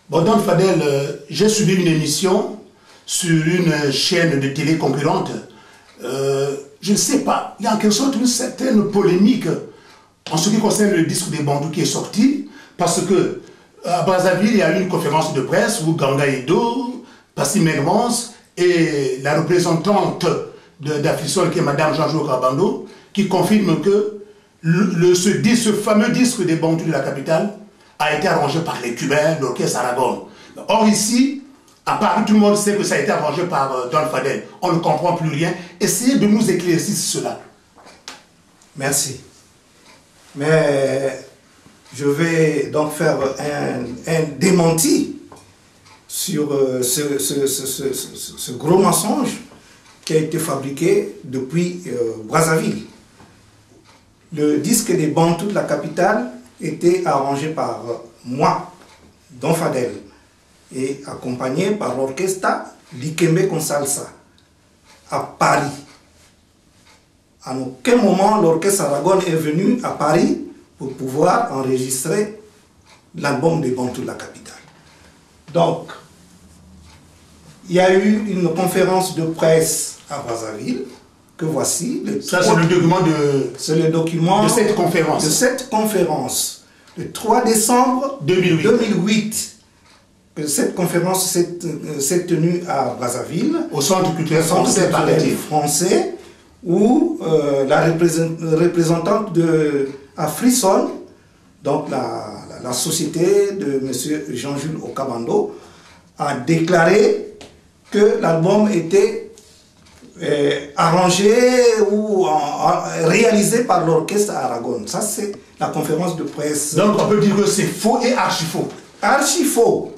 Bon, Don Fadel, j'ai suivi une émission sur une chaîne de télé concurrente. Je ne sais pas, il y a en quelque sorte une certaine polémique en ce qui concerne le disque des Bantous qui est sorti, parce que à Brazzaville, il y a eu une conférence de presse où Ganga Edo, Passy Mermons et la représentante d'Afrisol, qui est Madame Jean-Jouot Kabando, qui confirme que ce fameux disque des Bantous de la capitale a été arrangé par les Cubains, l'orchestre Aragon. Or ici, à Paris, tout le monde sait que ça a été arrangé par Don Fadel. On ne comprend plus rien. Essayez de nous éclaircir sur cela. Merci. Mais je vais donc faire un démenti sur ce gros mensonge qui a été fabriqué depuis Brazzaville. Le disque des Bantous de la capitale était arrangé par moi, Don Fadel, et accompagné par l'orchestre Likembe Consalsa à Paris. À aucun moment l'orchestre Aragon est venu à Paris pour pouvoir enregistrer l'album des Bantous de la capitale. Donc, il y a eu une conférence de presse à Brazzaville que voici. Ça, c'est le document de cette conférence. De cette conférence, le 3 décembre 2008. Cette conférence s'est tenue à Brazzaville, au Centre culturel français, où la représentante de Afrisol, donc la société de M. Jean-Jules Okabando, a déclaré que l'album était arrangé ou réalisé par l'orchestre Aragon. Ça, c'est la conférence de presse. Donc, on peut dire que c'est faux et archi-faux. Archi-faux.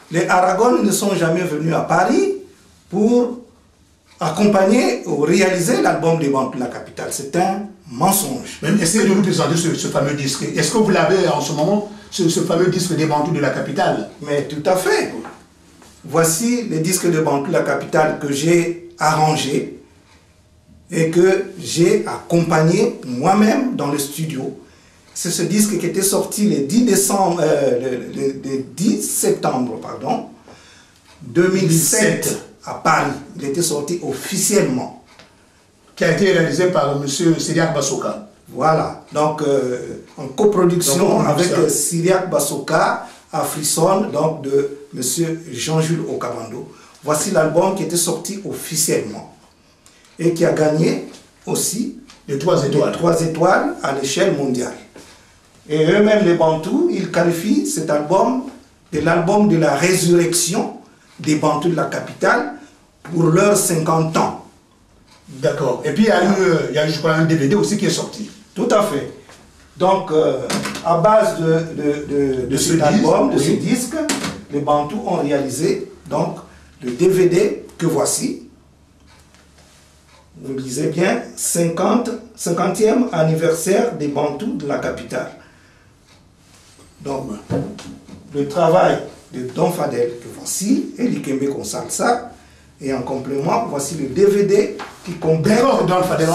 Les Aragon ne sont jamais venus à Paris pour accompagner ou réaliser l'album des Bantous de la capitale. C'est un mensonge. Mais essayez de nous présenter ce fameux disque. Est-ce que vous l'avez en ce moment, ce fameux disque des Bantous de la capitale? Mais tout à fait. Voici les disques de Bantous de la capitale que j'ai arrangés et que j'ai accompagné moi-même dans le studio. C'est ce disque qui était sorti le 10 septembre 2007 à Paris. Il était sorti officiellement. Qui a été réalisé par M. Syriac Bassoka. Voilà, donc en coproduction avec Syriac Bassoka, Afrisol, donc de M. Jean-Jules Okabando. Voici l'album qui était sorti officiellement et qui a gagné aussi les 3 étoiles. 3 étoiles à l'échelle mondiale. Et eux-mêmes, les Bantous, ils qualifient cet album de l'album de la résurrection des Bantous de la capitale pour leurs 50 ans. D'accord. Et puis il y a eu, je crois, un DVD aussi qui est sorti. Tout à fait. Donc, à base de cet album, de ce disque, les Bantous ont réalisé donc le DVD que voici. Vous lisez bien, 50e anniversaire des Bantous de la capitale. Donc, le travail de Don Fadel que voici, et Likembe Consalsa, et en complément, voici le DVD qui complète. D'accord, Don Fadel,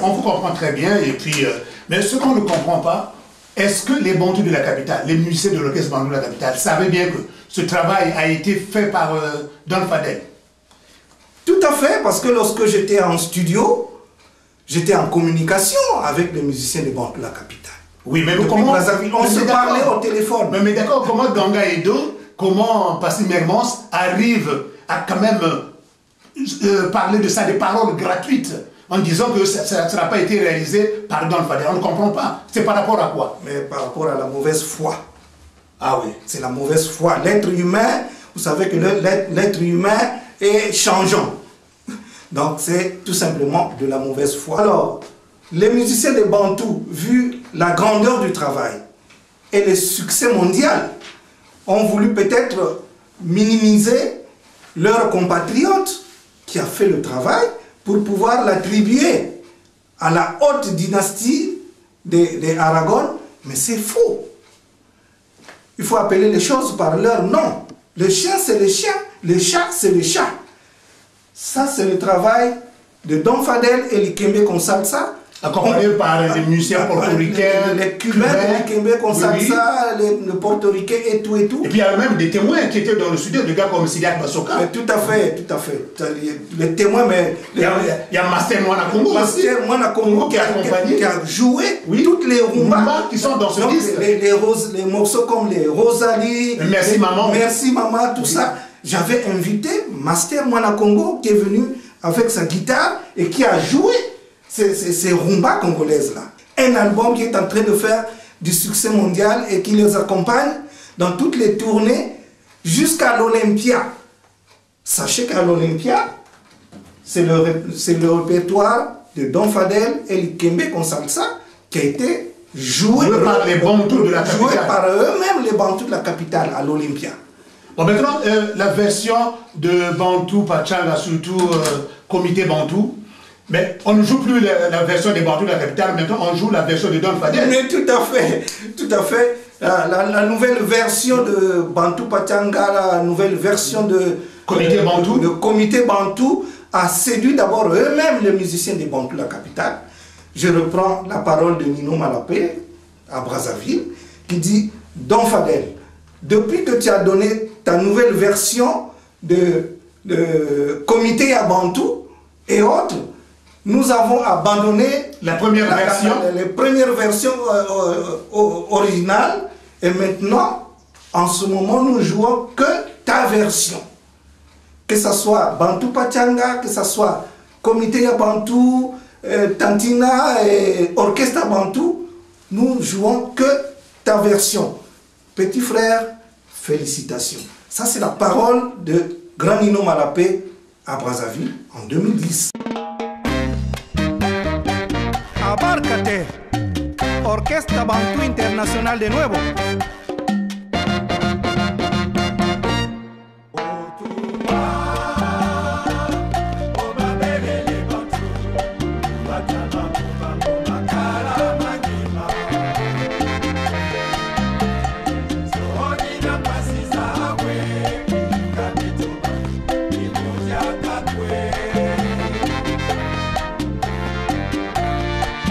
on vous comprend très bien, et puis, mais ce qu'on ne comprend pas, est-ce que les Bantous de la capitale, les musiciens de l'orchestre Bantous de la capitale, savaient bien que ce travail a été fait par Don Fadel? Tout à fait, parce que lorsque j'étais en studio, j'étais en communication avec les musiciens des Bantous de la capitale. Oui, mais comment on se parlait au téléphone. Mais d'accord, comment Ganga Edo, comment Passy Mermons arrive à quand même parler de ça, des paroles gratuites, en disant que ça n'a pas été réalisé par Don Fadel? On ne comprend pas. C'est par rapport à quoi? Mais par rapport à la mauvaise foi. Ah oui. C'est la mauvaise foi. L'être humain, vous savez que l'être humain est changeant. Donc c'est tout simplement de la mauvaise foi. Alors, les musiciens des Bantous, vu la grandeur du travail et le succès mondial, ont voulu peut-être minimiser leur compatriote qui a fait le travail pour pouvoir l'attribuer à la haute dynastie des Aragon, mais c'est faux. Il faut appeler les choses par leur nom. Le chien, c'est le chien. Le chat, c'est le chat. Ça, c'est le travail de Don Fadel et Likembe Consalsa Accompagné par des musiciens portoricains, les Cubains, les Québécois, comme ça, les Portoricains et tout et tout. Et puis il y a même des témoins qui étaient dans le studio, des gars comme Sidiak Basoka. Tout à fait, tout à fait. Les témoins, mais... Il y a Master Mwana Congo aussi. Master Mwana Congo qui a joué toutes les rumbas qui sont dans ce disque. Les morceaux comme les Rosalie, Merci Maman. Merci Maman, tout ça. J'avais invité Master Mwana Congo qui est venu avec sa guitare et qui a joué ces rumbas congolaises-là. Un album qui est en train de faire du succès mondial et qui les accompagne dans toutes les tournées jusqu'à l'Olympia. Sachez qu'à l'Olympia, c'est le répertoire de Don Fadel et Likembe Konsalsa qui a été joué par les Bantous de la capitale. Joué par eux-mêmes, les Bantous de la capitale, à l'Olympia. Bon, maintenant, la version de Bantou Pachanga, surtout Comité Bantou, mais on ne joue plus la version des Bantous de la capitale, maintenant on joue la version de Don Fadel. Mais tout à fait, tout à fait. La nouvelle version de Bantou Pachanga, la nouvelle version de Comité Bantou. Le Comité Bantou a séduit d'abord eux-mêmes les musiciens des Bantous de la capitale. Je reprends la parole de Nino Malapé à Brazzaville qui dit: Don Fadel, depuis que tu as donné ta nouvelle version de Comité à Bantou et autres, nous avons abandonné la première version, les premières versions originales, et maintenant, en ce moment, nous jouons que ta version. Que ce soit Bantou Pachanga, que ce soit Comité à Bantou, Tantina et Orchestre Bantou, nous jouons que ta version. Petit frère, félicitations. Ça, c'est la parole de Grand Nino Malapé à Brazzaville en 2010. Abárcate, Orquesta Bantu Internacional de nuevo.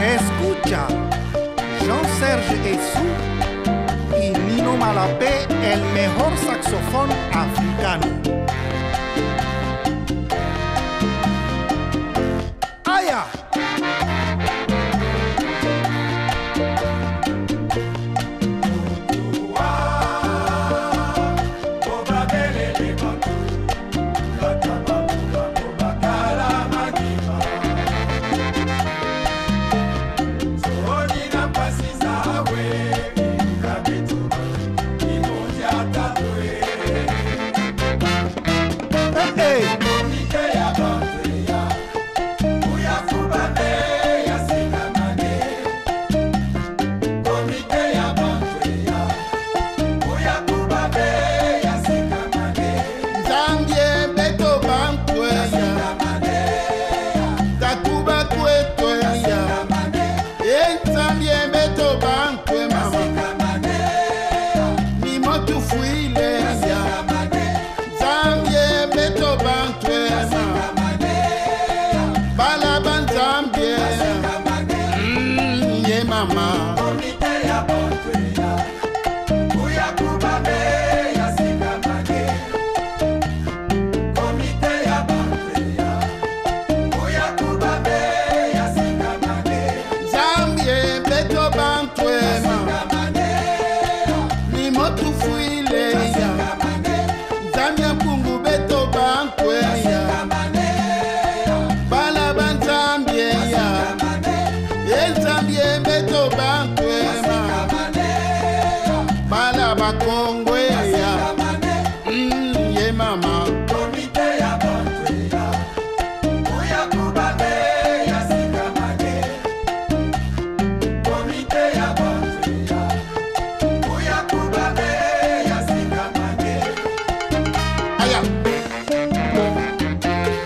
Escucha, Jean-Serge Essou y Nino Malapé, el mejor saxofón africano. ¡Aya!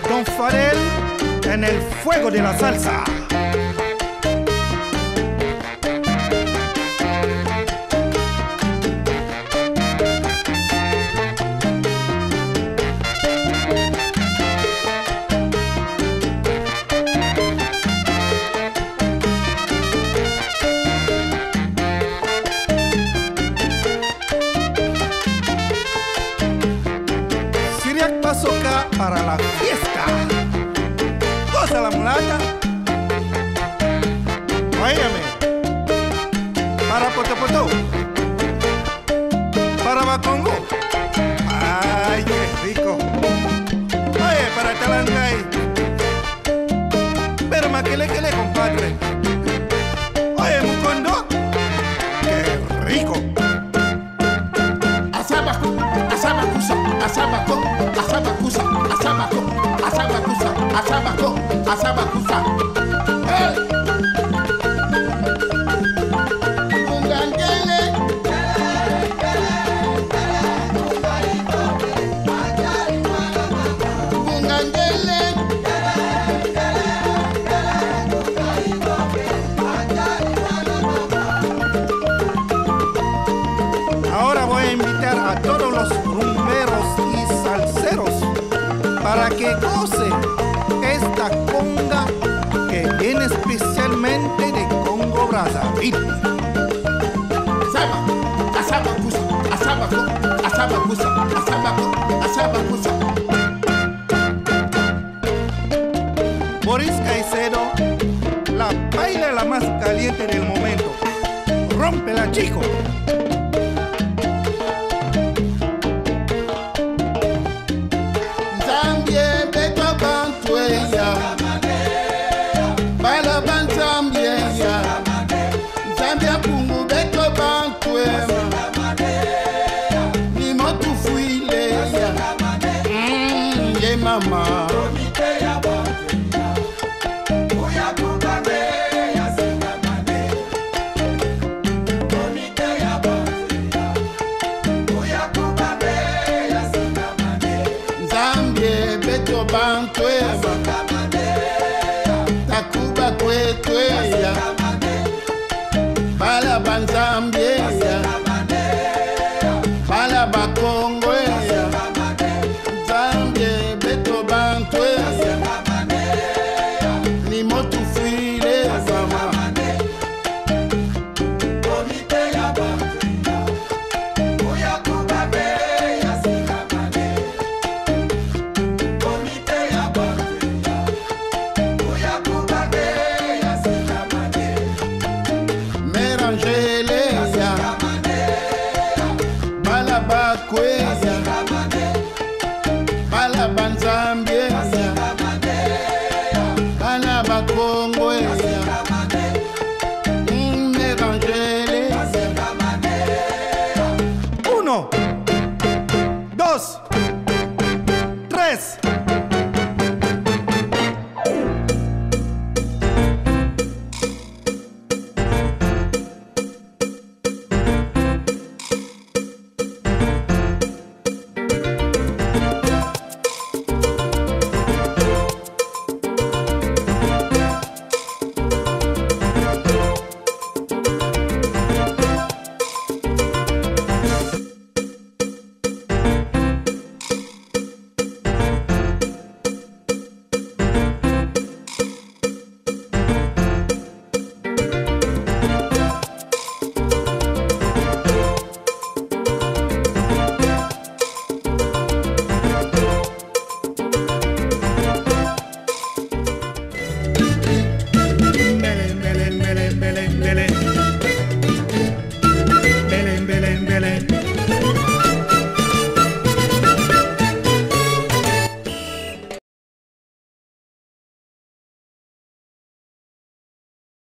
Don Fadel en el fuego de la salsa. para la fiesta. Goza la mulata. Óyeme. Para Potopoto. Para Bacongo. Ay, qué rico. Oye, para Talangay. Pero maquele, compadre. Oye, Mucondo. Qué rico. Asabaco, asabacusa, asabaco, asabacusa, asabaco, asabacusa, asabaco, asabacusa. Hey! Ungangele. Ungangele. Ahora voy a invitar a todos los rumberos y salseros para que gocen esta conga que viene especialmente de Congo Brazzaville. Asaba, asabacusa, asabaco, asabacusa, asabaco, asabacusa. Boris Caicedo, la baila la más caliente del momento. Rómpela, chico. Zambie beto bantueya, bala bantambieya. Zambia pungu beto bantuema, ni motu fuileya. Ye mama. Zambie beto bantuema, takuba kwetweya, bala banzambieya, bala bakongweya. Zambie beto bantuema, ni motu fuile mama. Mélanger